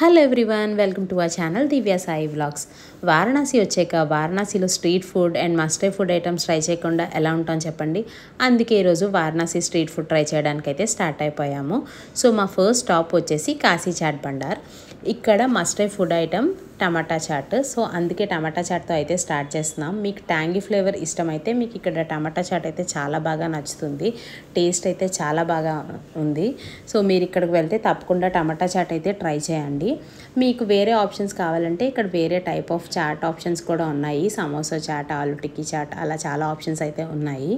Hello everyone, welcome to our channel Divya Sai vlogs. Varanasi వచ్చాక వారణాసిలో street food and must food items try చేయకుండా ఎలా ఉంటాం చెప్పండి. అందుకే ఈరోజు వారణాసి స్ట్రీట్ ఫుడ్ ట్రై చేయడానికి అయితే స్టార్ట్ అయిపోయాము. సో మా ఫస్ట్ స్టాప్ వచ్చేసి కాశీ చాట్ బండార్. ఇక్కడ మస్ట్ ఫుడ్ ఐటమ్ టమాటా చాట్. సో అందుకే టమాటా చాట్తో అయితే స్టార్ట్ చేస్తున్నాం. మీకు ట్యాంగీ ఫ్లేవర్ ఇష్టమైతే మీకు ఇక్కడ టమాటా చాట్ అయితే చాలా బాగా నచ్చుతుంది. టేస్ట్ అయితే చాలా బాగా ఉంది. సో మీరు ఇక్కడికి వెళ్తే తప్పకుండా టమాటా చాట్ అయితే ట్రై చేయండి. మీకు వేరే ఆప్షన్స్ కావాలంటే ఇక్కడ వేరే టైప్ ఆఫ్ చాట్ ఆప్షన్స్ కూడా ఉన్నాయి. సమోసా చాట్, ఆలు టిక్కీ చాట్, అలా చాలా ఆప్షన్స్ అయితే ఉన్నాయి.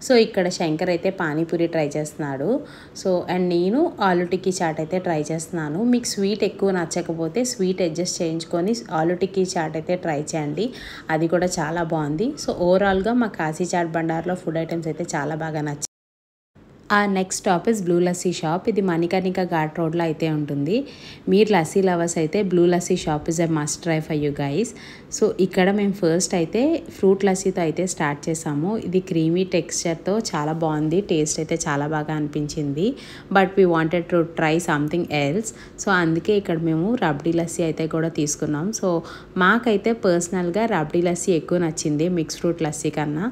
సో ఇక్కడ శంకర్ అయితే పానీపూరి ట్రై చేస్తున్నాడు. సో అండ్ నేను ఆలు టిక్కీ చాట్ అయితే ట్రై చేస్తున్నాను. మీకు స్వీట్ ఎక్కువ నచ్చకపోతే స్వీట్ అడ్జస్ట్ చేయించుకొని ఆలు టిక్కీ చాట్ అయితే ట్రై చేయండి. అది కూడా చాలా బాగుంది. సో ఓవరాల్గా మా కాశీ చాట్ బండార్లో ఫుడ్ ఐటమ్స్ అయితే చాలా బాగా నచ్చాయి. ఆ next stop is blue lassi shop. ఇది మణికర్ణిక ఘాట్ రోడ్లో అయితే ఉంటుంది. మీరు లస్సీ లవర్స్ అయితే blue lassi shop is a must try for you guys. So ఇక్కడ మేము ఫస్ట్ అయితే ఫ్రూట్ లస్సీతో అయితే స్టార్ట్ చేసాము. ఇది క్రీమీ టెక్స్చర్తో చాలా బాగుంది. టేస్ట్ అయితే చాలా బాగా అనిపించింది. But we wanted to try something else. So అందుకే ఇక్కడ మేము రబ్డీ లస్సీ అయితే కూడా తీసుకున్నాం. సో మాకైతే పర్సనల్గా రబ్డీ లస్సీ ఎక్కువ నచ్చింది మిక్స్ ఫ్రూట్ లస్సీ కన్నా.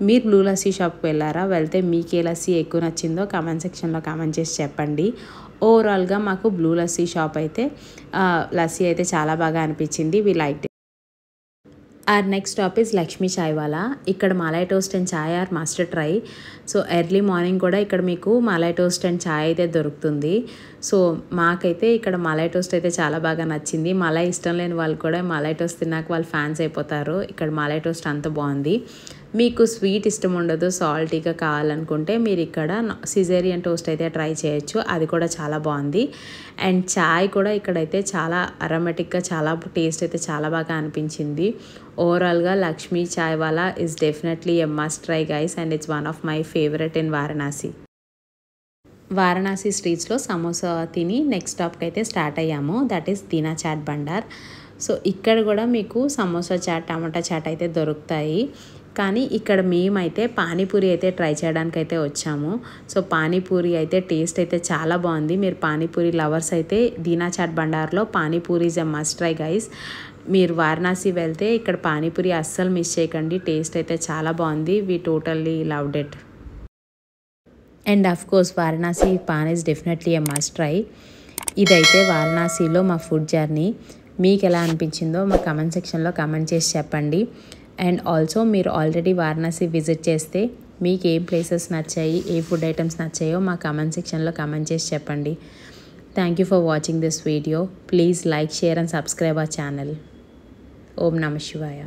మీరు బ్లూ లస్సీ షాప్కి వెళ్ళారా? వెళ్తే మీకు ఏ లస్సీ ఎక్కువ నచ్చిందో కామెంట్ సెక్షన్లో కామెంట్ చేసి చెప్పండి. ఓవరాల్గా మాకు బ్లూ లస్సీ షాప్ అయితే లస్సీ అయితే చాలా బాగా అనిపించింది. We like. Our next stop is Lakshmi Chai Wala. ఇక్కడ malai toast and chai are must try. So early morning కూడా ఇక్కడ మీకు మలై టోస్ట్ అండ్ చాయ్ అయితే దొరుకుతుంది. సో మాకైతే ఇక్కడ మలై టోస్ట్ అయితే చాలా బాగా నచ్చింది. మలై ఇష్టం లేని వాళ్ళు కూడా మలై టోస్ట్ తిన్నాక వాళ్ళు ఫ్యాన్స్ అయిపోతారు. ఇక్కడ మలై టోస్ట్ అంత బాగుంది. మీకు స్వీట్ ఇష్టం ఉండదు, సాల్టీగా కావాలనుకుంటే మీరు ఇక్కడ సిజేరియన్ టోస్ట్ అయితే ట్రై చేయొచ్చు. అది కూడా చాలా బాగుంది. అండ్ చాయ్ కూడా ఇక్కడైతే చాలా అరోమాటిక్గా చాలా టేస్ట్ అయితే చాలా బాగా అనిపించింది. ఓవరాల్గా Lakshmi Chai Wala is definitely a must try guys and it's one of my favourite in Varanasi. Varanasi స్ట్రీట్స్లో సమోసా తిని నెక్స్ట్ స్టాప్కి అయితే స్టార్ట్ అయ్యాము. That is Deena Chaat Bhandar. So ఇక్కడ కూడా మీకు సమోసా చాట్, టమాటా చాట్ అయితే దొరుకుతాయి. కానీ ఇక్కడ మేమైతే పానీపూరి అయితే ట్రై చేయడానికి అయితే వచ్చాము. సో పానీపూరి అయితే టేస్ట్ అయితే చాలా బాగుంది. మీరు పానీపూరి లవర్స్ అయితే దీనా చాట్ బండార్లో panipuri is a must try guys. మీరు వారణాసి వెళ్తే ఇక్కడ పానీపూరి అస్సలు మిస్ చేయకండి. టేస్ట్ అయితే చాలా బాగుంది. We totally loved it. And of course Varanasi pan is definitely a must try. ఇదైతే వారణాసిలో మా ఫుడ్ జర్నీ. మీకు ఎలా అనిపించిందో మా కమెంట్ సెక్షన్లో కమెంట్ చేసి చెప్పండి. అండ్ ఆల్సో మీరు ఆల్రెడీ వారణాసి విజిట్ చేస్తే మీకు ఏ ప్లేసెస్ నచ్చాయి, ఏ ఫుడ్ ఐటమ్స్ నచ్చాయో మా కమెంట్ సెక్షన్లో కమెంట్ చేసి చెప్పండి. Thank you for watching this video. Please like, share and subscribe our channel. ఓం నమః శివాయ.